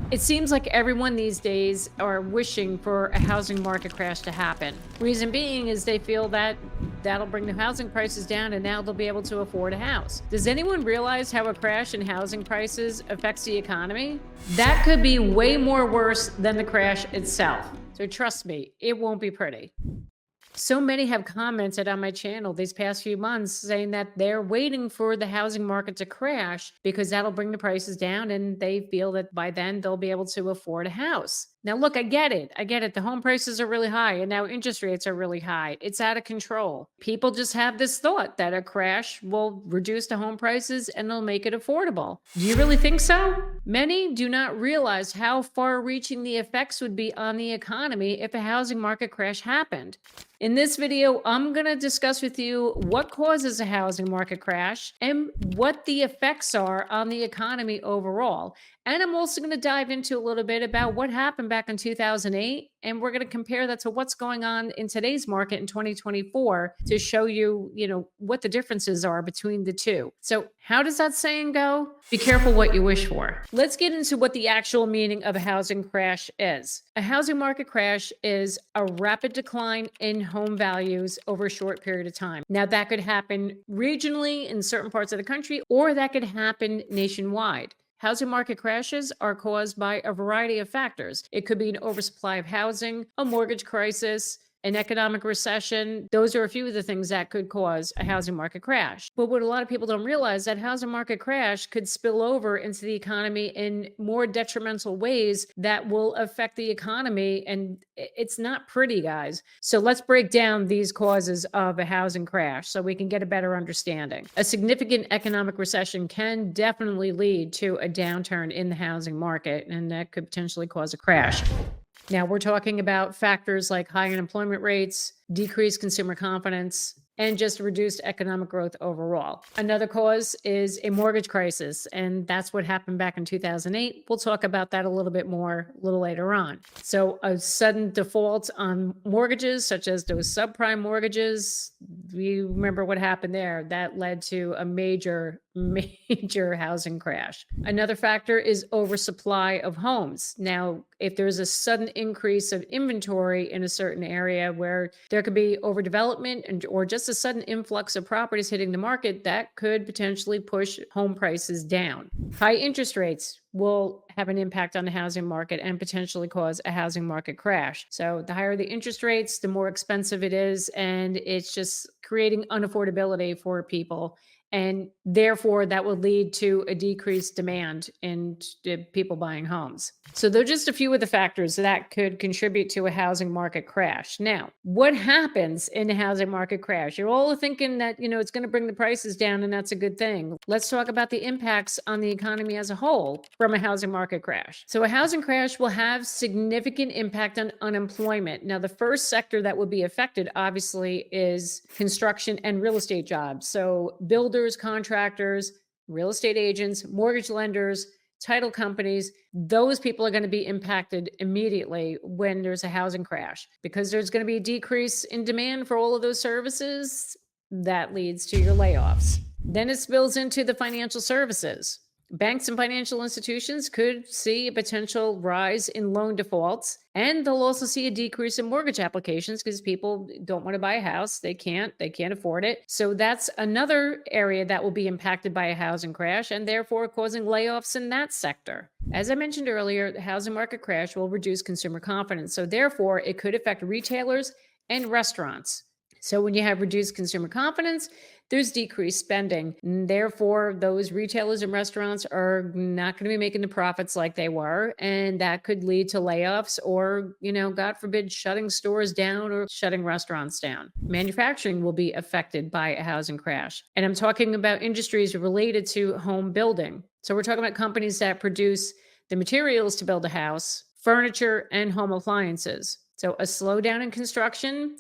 It seems like everyone these days are wishing for a housing market crash to happen. Reason being is they feel that that'll bring the housing prices down and now they'll be able to afford a house. Does anyone realize how a crash in housing prices affects the economy? That could be way more worse than the crash itself. So trust me, it won't be pretty. So many have commented on my channel these past few months saying that they're waiting for the housing market to crash because that'll bring the prices down and they feel that by then they'll be able to afford a house. Now, look, I get it. I get it. The home prices are really high and now interest rates are really high. It's out of control. People just have this thought that a crash will reduce the home prices and it'll make it affordable. Do you really think so? Many do not realize how far reaching the effects would be on the economy if a housing market crash happened. In this video, I'm going to discuss with you what causes a housing market crash and what the effects are on the economy overall. And I'm also going to dive into a little bit about what happened back in 2008. And we're going to compare that to what's going on in today's market in 2024 to show you, what the differences are between the two. So how does that saying go? Be careful what you wish for. Let's get into what the actual meaning of a housing crash is. A housing market crash is a rapid decline in home values over a short period of time. Now, that could happen regionally in certain parts of the country, or that could happen nationwide. Housing market crashes are caused by a variety of factors. It could be an oversupply of housing, a mortgage crisis, an economic recession. Those are a few of the things that could cause a housing market crash. But what a lot of people don't realize, that housing market crash could spill over into the economy in more detrimental ways that will affect the economy. And it's not pretty, guys. So let's break down these causes of a housing crash so we can get a better understanding. A significant economic recession can definitely lead to a downturn in the housing market, and that could potentially cause a crash. Now, we're talking about factors like high unemployment rates, decreased consumer confidence, and just reduced economic growth overall. Another cause is a mortgage crisis, and that's what happened back in 2008. We'll talk about that a little bit more a little later on. So a sudden default on mortgages, such as those subprime mortgages, you remember what happened there. That led to a major housing crash. Another factor is oversupply of homes. Now, if there's a sudden increase of inventory in a certain area where there could be overdevelopment or just a sudden influx of properties hitting the market, that could potentially push home prices down. High interest rates will have an impact on the housing market and potentially cause a housing market crash. So the higher the interest rates, the more expensive it is, and it's just creating unaffordability for people. And therefore, that would lead to a decreased demand in people buying homes. So they're just a few of the factors that could contribute to a housing market crash. Now, what happens in a housing market crash? You're all thinking that, it's going to bring the prices down and that's a good thing. Let's talk about the impacts on the economy as a whole from a housing market crash. So a housing crash will have significant impact on unemployment. Now, the first sector that would be affected, obviously, is construction and real estate jobs. So builders, contractors, real estate agents, mortgage lenders, title companies, those people are going to be impacted immediately when there's a housing crash because there's going to be a decrease in demand for all of those services. That leads to your layoffs. Then it spills into the financial services. Banks and financial institutions could see a potential rise in loan defaults, and they'll also see a decrease in mortgage applications because people don't want to buy a house. They can't afford it. So that's another area that will be impacted by a housing crash and therefore causing layoffs in that sector. As I mentioned earlier, the housing market crash will reduce consumer confidence. So therefore, it could affect retailers and restaurants. So when you have reduced consumer confidence, there's decreased spending. And therefore, those retailers and restaurants are not going to be making the profits like they were. And that could lead to layoffs or, God forbid, shutting stores down or shutting restaurants down. Manufacturing will be affected by a housing crash. And I'm talking about industries related to home building. So we're talking about companies that produce the materials to build a house, furniture, and home appliances. So a slowdown in construction,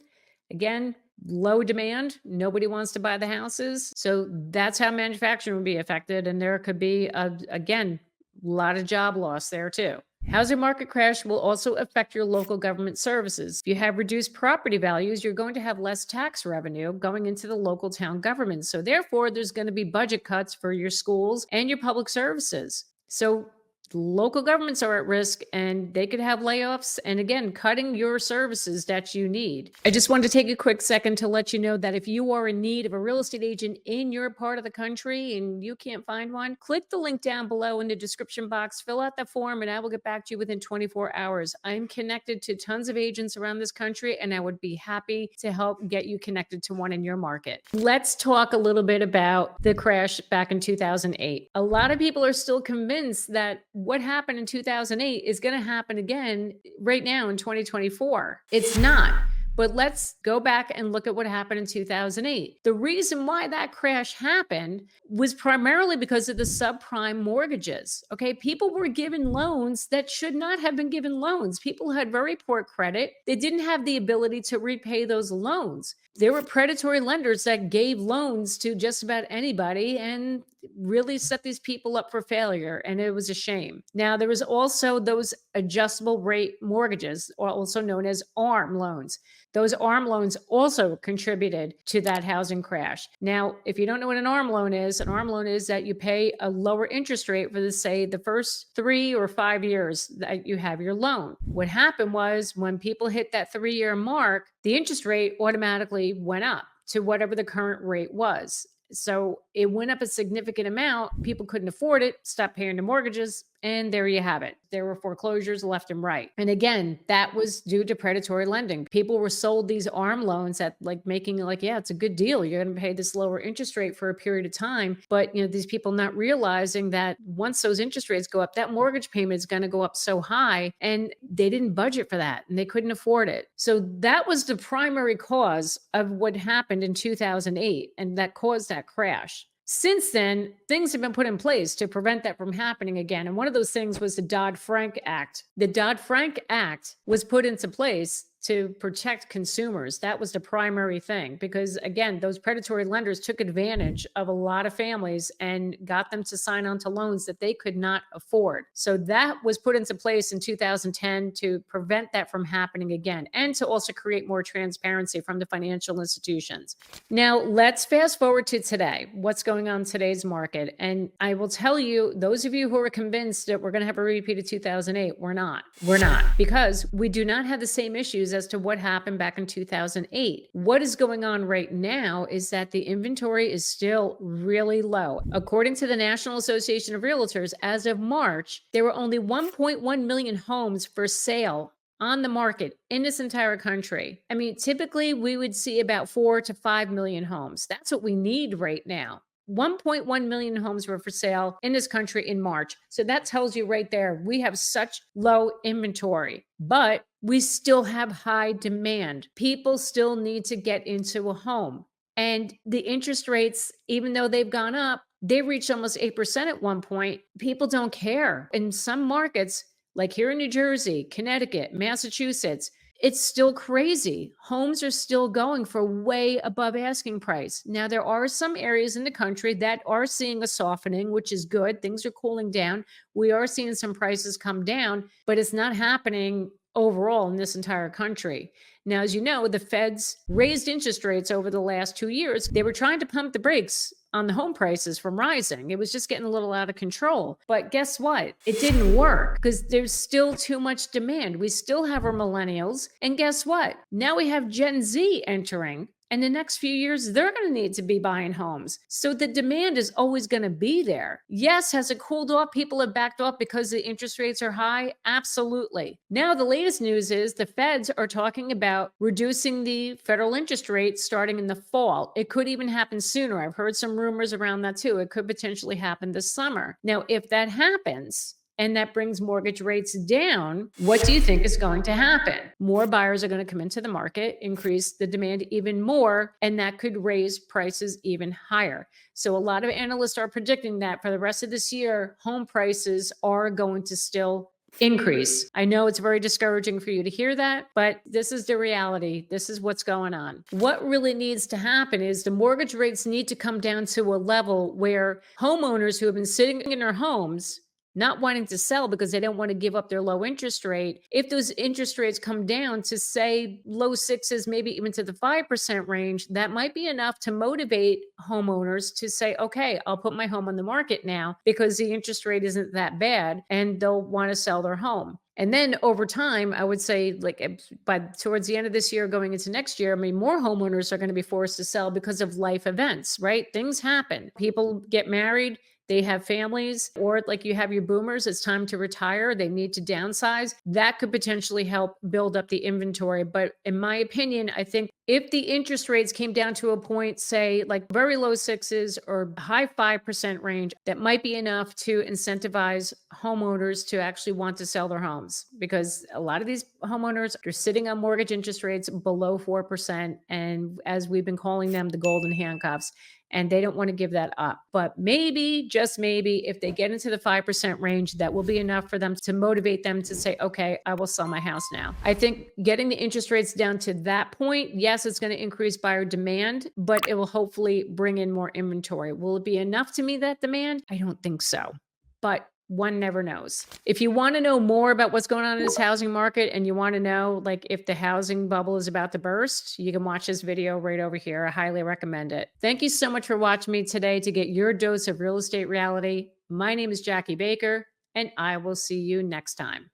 again, low demand. Nobody wants to buy the houses. So that's how manufacturing will be affected. And there could be, again, a lot of job loss there too. Housing market crash will also affect your local government services. If you have reduced property values, you're going to have less tax revenue going into the local town government. So therefore, there's going to be budget cuts for your schools and your public services. So Local governments are at risk and they could have layoffs and again, cutting your services that you need. I just wanted to take a quick second to let you know that if you are in need of a real estate agent in your part of the country and you can't find one, click the link down below in the description box, fill out the form, and I will get back to you within 24 hours. I'm connected to tons of agents around this country and I would be happy to help get you connected to one in your market. Let's talk a little bit about the crash back in 2008. A lot of people are still convinced that what happened in 2008 is going to happen again right now in 2024. It's not. But let's go back and look at what happened in 2008. The reason why that crash happened was primarily because of the subprime mortgages. Okay, people were given loans that should not have been given loans. People had very poor credit. They didn't have the ability to repay those loans. There were predatory lenders that gave loans to just about anybody and really set these people up for failure. And it was a shame. Now, there was also those adjustable rate mortgages, or also known as ARM loans. Those ARM loans also contributed to that housing crash. Now, if you don't know what an ARM loan is that you pay a lower interest rate for, say, the first 3 or 5 years that you have your loan. What happened was when people hit that 3-year mark, the interest rate automatically went up to whatever the current rate was. So it went up a significant amount. People couldn't afford it, stopped paying the mortgages, and there you have it. There were foreclosures left and right. And again, that was due to predatory lending. People were sold these ARM loans at making yeah, it's a good deal. You're going to pay this lower interest rate for a period of time. But these people not realizing that once those interest rates go up, that mortgage payment is going to go up so high, and they didn't budget for that and they couldn't afford it. So that was the primary cause of what happened in 2008, and that caused that crash. Since then, things have been put in place to prevent that from happening again. And one of those things was the Dodd-Frank Act. The Dodd-Frank Act was put into place to protect consumers. That was the primary thing, because again, those predatory lenders took advantage of a lot of families and got them to sign on to loans that they could not afford. So that was put into place in 2010 to prevent that from happening again, and to also create more transparency from the financial institutions. Now, let's fast forward to today. What's going on in today's market? And I will tell you, those of you who are convinced that we're going to have a repeat of 2008, we're not. We're not, because we do not have the same issues as to what happened back in 2008. What is going on right now is that the inventory is still really low. According to the National Association of Realtors, as of March, there were only 1.1 million homes for sale on the market in this entire country. I mean, typically we would see about 4 to 5 million homes. That's what we need right now. 1.1 million homes were for sale in this country in March. So that tells you right there, we have such low inventory, but we still have high demand. People still need to get into a home. And the interest rates, even though they've gone up, they reached almost 8% at one point. People don't care. In some markets, like here in New Jersey, Connecticut, Massachusetts, it's still crazy. Homes are still going for way above asking price. Now, there are some areas in the country that are seeing a softening, which is good. Things are cooling down. We are seeing some prices come down, but it's not happening overall in this entire country. Now, as you know, the Feds raised interest rates over the last 2 years. They were trying to pump the brakes on the home prices from rising. It was just getting a little out of control. But guess what? It didn't work because there's still too much demand. We still have our millennials. And guess what? Now we have Gen Z entering. And the next few years, they're going to need to be buying homes. So the demand is always going to be there. Yes, has it cooled off? People have backed off because the interest rates are high? Absolutely. Now, the latest news is the Feds are talking about reducing the federal interest rate starting in the fall. It could even happen sooner. I've heard some rumors around that too. It could potentially happen this summer. Now, if that happens, and that brings mortgage rates down, what do you think is going to happen? More buyers are going to come into the market, increase the demand even more, and that could raise prices even higher. So a lot of analysts are predicting that for the rest of this year, home prices are going to still increase. I know it's very discouraging for you to hear that, but this is the reality. This is what's going on. What really needs to happen is the mortgage rates need to come down to a level where homeowners who have been sitting in their homes not wanting to sell because they don't want to give up their low interest rate. If those interest rates come down to say low sixes, maybe even to the 5% range, that might be enough to motivate homeowners to say, okay, I'll put my home on the market now because the interest rate isn't that bad, and they'll want to sell their home. And then over time, I would say, like by towards the end of this year, going into next year, I mean, more homeowners are going to be forced to sell because of life events, right? Things happen. People get married, they have families, or like you have your boomers, it's time to retire, they need to downsize. That could potentially help build up the inventory. But in my opinion, I think if the interest rates came down to a point, say like very low sixes or high 5% range, that might be enough to incentivize homeowners to actually want to sell their homes, because a lot of these homeowners are sitting on mortgage interest rates below 4%. And as we've been calling them, the golden handcuffs, and they don't want to give that up. But maybe, just maybe, if they get into the 5% range, that will be enough for them to motivate them to say, okay, I will sell my house now. I think getting the interest rates down to that point, yes, it's going to increase buyer demand, but it will hopefully bring in more inventory. Will it be enough to meet that demand? I don't think so. But one never knows. If you want to know more about what's going on in this housing market, and you want to know like if the housing bubble is about to burst, you can watch this video right over here. I highly recommend it. Thank you so much for watching me today to get your dose of real estate reality. My name is Jackie Baker, and I will see you next time.